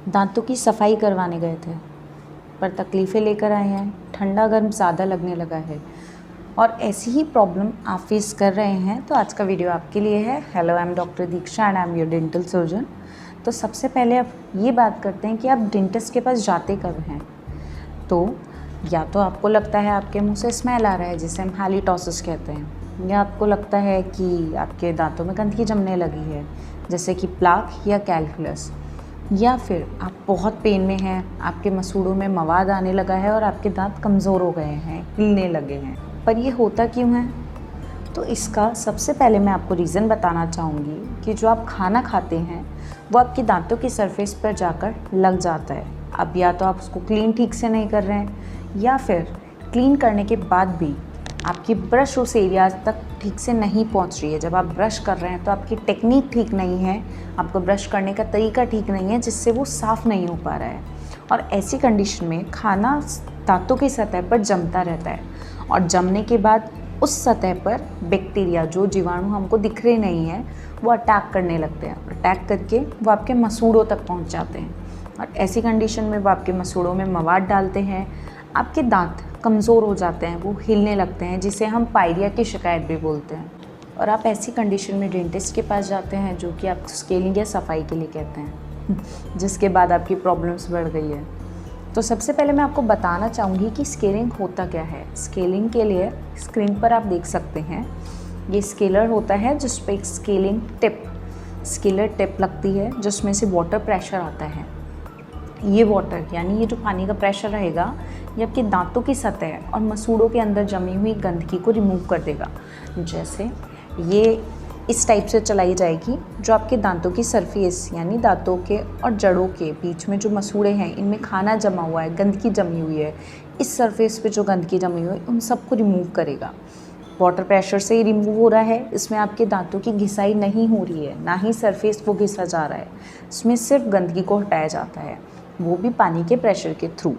दांतों की सफाई करवाने गए थे पर तकलीफ़ें लेकर आए हैं, ठंडा गर्म ज़्यादा लगने लगा है और ऐसी ही प्रॉब्लम आप फेस कर रहे हैं तो आज का वीडियो आपके लिए है। Hello, I am doctor Diksha and I am your dental surgeon. तो सबसे पहले आप ये बात करते हैं कि आप डेंटिस्ट के पास जाते कब हैं। तो या तो आपको लगता है आपके मुंह से स्मेल आ रहा है जिसे हम हालीटॉसिस कहते हैं, या आपको लगता है कि आपके दांतों में गंदगी जमने लगी है जैसे कि प्लाक या कैल्कुलस, या फिर आप बहुत पेन में हैं, आपके मसूड़ों में मवाद आने लगा है और आपके दांत कमज़ोर हो गए हैं, हिलने लगे हैं। पर ये होता क्यों है? तो इसका सबसे पहले मैं आपको रीज़न बताना चाहूँगी कि जो आप खाना खाते हैं वो आपके दांतों की सरफेस पर जाकर लग जाता है। अब या तो आप उसको क्लीन ठीक से नहीं कर रहे हैं, या फिर क्लीन करने के बाद भी आपकी ब्रश उस एरिया तक ठीक से नहीं पहुंच रही है। जब आप ब्रश कर रहे हैं तो आपकी टेक्निक ठीक नहीं है, आपको ब्रश करने का तरीका ठीक नहीं है, जिससे वो साफ़ नहीं हो पा रहा है। और ऐसी कंडीशन में खाना दांतों की सतह पर जमता रहता है और जमने के बाद उस सतह पर बैक्टीरिया, जो जीवाणु हमको दिख रहे नहीं हैं, वो अटैक करने लगते हैं। अटैक करके वो आपके मसूड़ों तक पहुंच जाते हैं और ऐसी कंडीशन में वो आपके मसूड़ों में मवाद डालते हैं। आपके दांत कमज़ोर हो जाते हैं, वो हिलने लगते हैं, जिसे हम पायरिया की शिकायत भी बोलते हैं। और आप ऐसी कंडीशन में डेंटिस्ट के पास जाते हैं जो कि आप स्केलिंग या सफाई के लिए कहते हैं, जिसके बाद आपकी प्रॉब्लम्स बढ़ गई है। तो सबसे पहले मैं आपको बताना चाहूँगी कि स्केलिंग होता क्या है। स्केलिंग के लिए स्क्रीन पर आप देख सकते हैं, ये स्केलर होता है जिस पर एक स्केलर टिप लगती है जिसमें से वाटर प्रेशर आता है। ये वाटर यानी ये जो पानी का प्रेशर रहेगा, ये आपके दांतों की सतह और मसूड़ों के अंदर जमी हुई गंदगी को रिमूव कर देगा। जैसे ये इस टाइप से चलाई जाएगी, जो आपके दांतों की सरफेस यानी दांतों के और जड़ों के बीच में जो मसूड़े हैं, इनमें खाना जमा हुआ है, गंदगी जमी हुई है, इस सरफेस पे जो गंदगी जमी हुई है उन सबको रिमूव करेगा। वाटर प्रेशर से ही रिमूव हो रहा है। इसमें आपके दांतों की घिसाई नहीं हो रही है, ना ही सरफेस वो घिसा जा रहा है। इसमें सिर्फ गंदगी को हटाया जाता है, वो भी पानी के प्रेशर के थ्रू।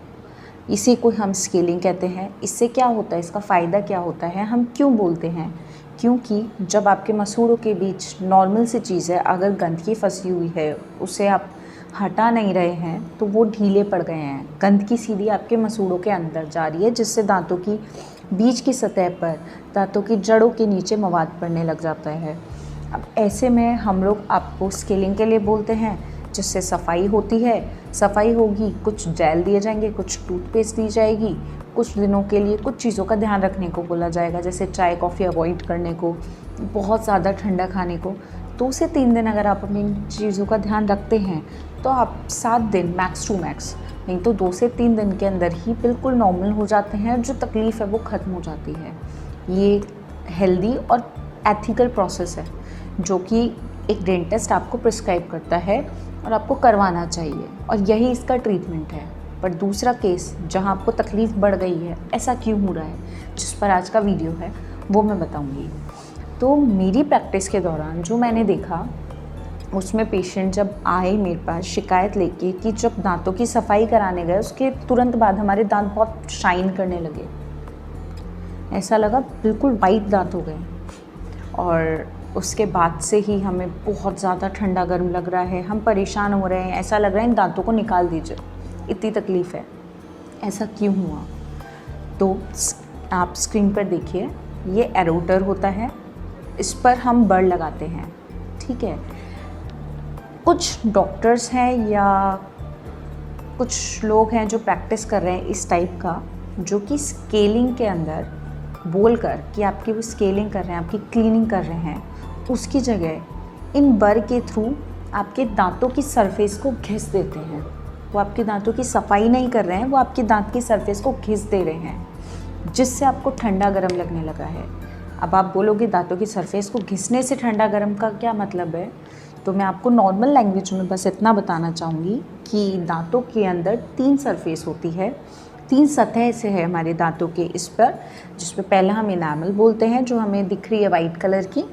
इसी को हम स्केलिंग कहते हैं। इससे क्या होता है, इसका फ़ायदा क्या होता है, हम क्यों बोलते हैं? क्योंकि जब आपके मसूड़ों के बीच नॉर्मल सी चीज़ है, अगर गंदगी फंसी हुई है, उसे आप हटा नहीं रहे हैं तो वो ढीले पड़ गए हैं। गंदगी सीधी आपके मसूड़ों के अंदर जा रही है, जिससे दांतों की बीच की सतह पर, दांतों की जड़ों के नीचे मवाद पड़ने लग जाता है। अब ऐसे में हम लोग आपको स्केलिंग के लिए बोलते हैं, जिससे सफाई होती है। सफाई होगी, कुछ जेल दिए जाएंगे, कुछ टूथपेस्ट दी जाएगी, कुछ दिनों के लिए कुछ चीज़ों का ध्यान रखने को बोला जाएगा, जैसे चाय कॉफ़ी अवॉइड करने को, बहुत ज़्यादा ठंडा खाने को। 2 से 3 दिन अगर आप अपनी इन चीज़ों का ध्यान रखते हैं तो आप 7 दिन मैक्स टू मैक्स, नहीं तो 2 से 3 दिन के अंदर ही बिल्कुल नॉर्मल हो जाते हैं, जो तकलीफ़ है वो ख़त्म हो जाती है। ये हेल्दी और एथिकल प्रोसेस है जो कि एक डेंटिस्ट आपको प्रिस्क्राइब करता है और आपको करवाना चाहिए, और यही इसका ट्रीटमेंट है। पर दूसरा केस जहां आपको तकलीफ़ बढ़ गई है, ऐसा क्यों हो रहा है, जिस पर आज का वीडियो है वो मैं बताऊंगी। तो मेरी प्रैक्टिस के दौरान जो मैंने देखा, उसमें पेशेंट जब आए मेरे पास शिकायत लेके कि जब दांतों की सफाई कराने गए उसके तुरंत बाद हमारे दांत बहुत शाइन करने लगे, ऐसा लगा बिल्कुल वाइट दांत हो गए, और उसके बाद से ही हमें बहुत ज़्यादा ठंडा गर्म लग रहा है, हम परेशान हो रहे हैं, ऐसा लग रहा है इन दांतों को निकाल दीजिए, इतनी तकलीफ़ है। ऐसा क्यों हुआ? तो आप स्क्रीन पर देखिए, ये एरोटर होता है, इस पर हम बर्ड लगाते हैं, ठीक है। कुछ डॉक्टर्स हैं या कुछ लोग हैं जो प्रैक्टिस कर रहे हैं इस टाइप का, जो कि स्केलिंग के अंदर बोलकर कि आपकी वो स्केलिंग कर रहे हैं, आपकी क्लीनिंग कर रहे हैं, उसकी जगह इन बर के थ्रू आपके दांतों की सरफेस को घिस देते हैं। वो आपके दांतों की सफाई नहीं कर रहे हैं, वो आपके दांत की सरफेस को घिस दे रहे हैं, जिससे आपको ठंडा गर्म लगने लगा है। अब आप बोलोगे दांतों की सरफेस को घिसने से ठंडा गर्म का क्या मतलब है? तो मैं आपको नॉर्मल लैंग्वेज में बस इतना बताना चाहूँगी कि दांतों के अंदर 3 सरफेस होती है, 3 सतह से है हमारे दांतों के इस पर, जिसपे पहला हम इनामल बोलते हैं, जो हमें दिख रही है वाइट कलर की,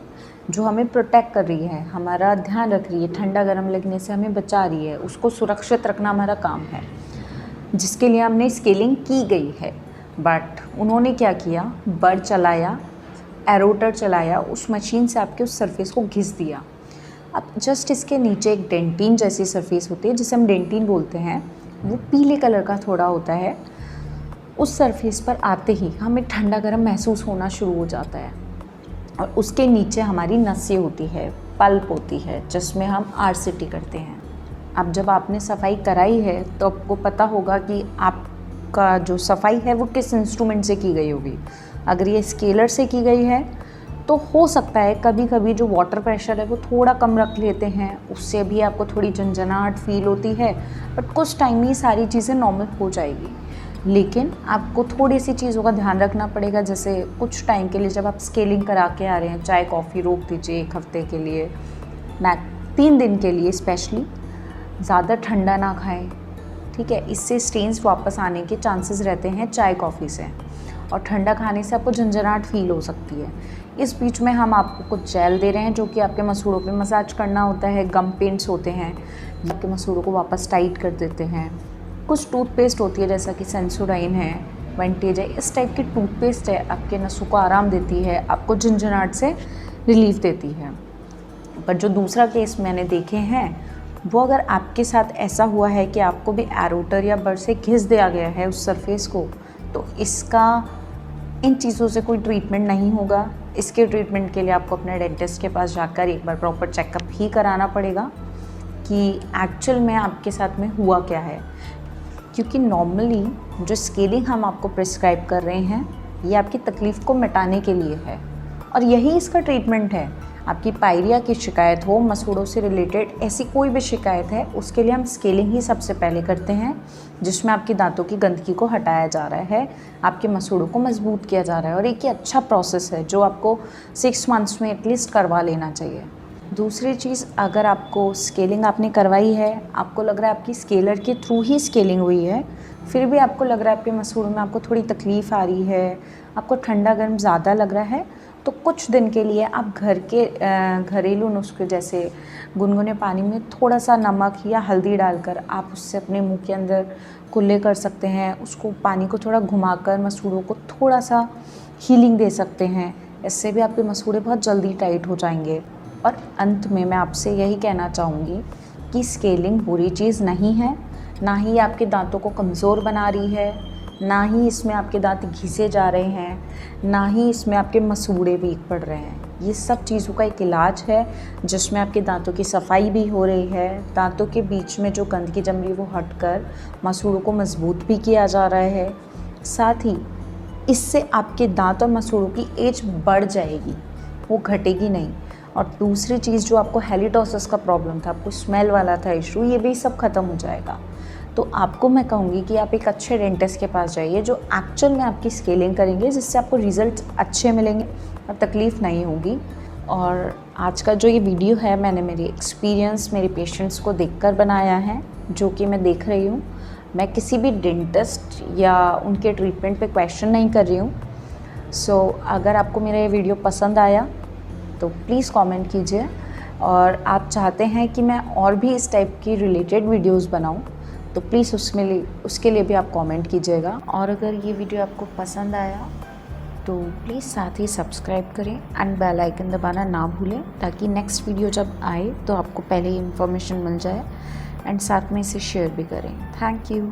जो हमें प्रोटेक्ट कर रही है, हमारा ध्यान रख रही है, ठंडा गर्म लगने से हमें बचा रही है, उसको सुरक्षित रखना हमारा काम है, जिसके लिए हमने स्केलिंग की गई है। बट उन्होंने क्या किया, बर्ड चलाया, एरोटर चलाया, उस मशीन से आपके उस सरफेस को घिस दिया। अब जस्ट इसके नीचे एक डेंटिन जैसी सरफेस होती है जिसे हम डेंटिन बोलते हैं, वो पीले कलर का थोड़ा होता है। उस सरफेस पर आते ही हमें ठंडा गर्म महसूस होना शुरू हो जाता है और उसके नीचे हमारी नसें होती है, पल्प होती है, जिसमें हम आरसीटी करते हैं। अब जब आपने सफाई कराई है तो आपको पता होगा कि आपका जो सफाई है वो किस इंस्ट्रूमेंट से की गई होगी। अगर ये स्केलर से की गई है तो हो सकता है कभी कभी जो वाटर प्रेशर है वो थोड़ा कम रख लेते हैं, उससे भी आपको थोड़ी झंझनाहट फील होती है, बट कुछ टाइम में ये सारी चीज़ें नॉर्मल हो जाएगी। लेकिन आपको थोड़ी सी चीज़ों का ध्यान रखना पड़ेगा, जैसे कुछ टाइम के लिए जब आप स्केलिंग करा के आ रहे हैं, चाय कॉफ़ी रोक दीजिए 1 हफ्ते के लिए, ना 3 दिन के लिए स्पेशली। ज़्यादा ठंडा ना खाएं, ठीक है, इससे स्टेन्स वापस आने के चांसेस रहते हैं चाय कॉफ़ी से, और ठंडा खाने से आपको झंझनाहट फील हो सकती है। इस बीच में हम आपको कुछ जेल दे रहे हैं जो कि आपके मसूड़ों पे मसाज करना होता है। गम पेंट्स होते हैं, आपके मसूड़ों को वापस टाइट कर देते हैं। कुछ टूथपेस्ट होती है जैसा कि सेंसोडाइन है, वेंटेज है, इस टाइप की टूथपेस्ट है, आपके नसों को आराम देती है, आपको झंझनाहट से रिलीफ देती है। पर जो दूसरा केस मैंने देखे हैं वो अगर आपके साथ ऐसा हुआ है कि आपको भी एरोटर या बर से घिस दिया गया है उस सरफेस को, तो इसका इन चीज़ों से कोई ट्रीटमेंट नहीं होगा। इसके ट्रीटमेंट के लिए आपको अपने डेंटिस्ट के पास जाकर एक बार प्रॉपर चेकअप ही कराना पड़ेगा कि एक्चुअल में आपके साथ में हुआ क्या है। क्योंकि नॉर्मली जो स्केलिंग हम आपको प्रिस्क्राइब कर रहे हैं ये आपकी तकलीफ़ को मिटाने के लिए है और यही इसका ट्रीटमेंट है। आपकी पायरिया की शिकायत हो, मसूड़ों से रिलेटेड ऐसी कोई भी शिकायत है, उसके लिए हम स्केलिंग ही सबसे पहले करते हैं, जिसमें आपकी दांतों की गंदगी को हटाया जा रहा है, आपके मसूड़ों को मजबूत किया जा रहा है। और एक ये अच्छा प्रोसेस है जो आपको 6 मंथ्स में एटलीस्ट करवा लेना चाहिए। दूसरी चीज़, अगर आपको स्केलिंग आपने करवाई है, आपको लग रहा है आपकी स्केलर के थ्रू ही स्केलिंग हुई है, फिर भी आपको लग रहा है आपके मसूड़ों में आपको थोड़ी तकलीफ़ आ रही है, आपको ठंडा गर्म ज़्यादा लग रहा है, तो कुछ दिन के लिए आप घरेलू नुस्खे जैसे गुनगुने पानी में थोड़ा सा नमक या हल्दी डालकर आप उससे अपने मुंह के अंदर कुल्ले कर सकते हैं। उसको पानी को थोड़ा घुमाकर मसूड़ों को थोड़ा सा हीलिंग दे सकते हैं। इससे भी आपके मसूड़े बहुत जल्दी टाइट हो जाएंगे। और अंत में मैं आपसे यही कहना चाहूँगी कि स्केलिंग बुरी चीज़ नहीं है, ना ही आपके दांतों को कमज़ोर बना रही है, ना ही इसमें आपके दांत घिसे जा रहे हैं, ना ही इसमें आपके मसूड़े वीक पड़ रहे हैं। ये सब चीज़ों का एक इलाज है जिसमें आपके दांतों की सफाई भी हो रही है, दांतों के बीच में जो गंदगी जम रही है वो हटकर मसूड़ों को मजबूत भी किया जा रहा है। साथ ही इससे आपके दांत और मसूड़ों की एज बढ़ जाएगी, वो घटेगी नहीं। और दूसरी चीज़, जो आपको हैलिडोसिस का प्रॉब्लम था, आपको स्मेल वाला था इशू, ये भी सब ख़त्म हो जाएगा। तो आपको मैं कहूँगी कि आप एक अच्छे डेंटिस्ट के पास जाइए जो एक्चुअल में आपकी स्केलिंग करेंगे, जिससे आपको रिज़ल्ट अच्छे मिलेंगे और तकलीफ़ नहीं होगी। और आज का जो ये वीडियो है मैंने मेरी एक्सपीरियंस मेरे पेशेंट्स को देखकर बनाया है, जो कि मैं देख रही हूँ। मैं किसी भी डेंटिस्ट या उनके ट्रीटमेंट पे क्वेश्चन नहीं कर रही हूँ। सो अगर आपको मेरा ये वीडियो पसंद आया तो प्लीज़ कमेंट कीजिए, और आप चाहते हैं कि मैं और भी इस टाइप की रिलेटेड वीडियोस बनाऊं तो प्लीज़ उसके लिए भी आप कमेंट कीजिएगा। और अगर ये वीडियो आपको पसंद आया तो प्लीज़ साथ ही सब्सक्राइब करें एंड बेल आइकन दबाना ना भूलें, ताकि नेक्स्ट वीडियो जब आए तो आपको पहले ही इन्फॉर्मेशन मिल जाए, एंड साथ में इसे शेयर भी करें। Thank you.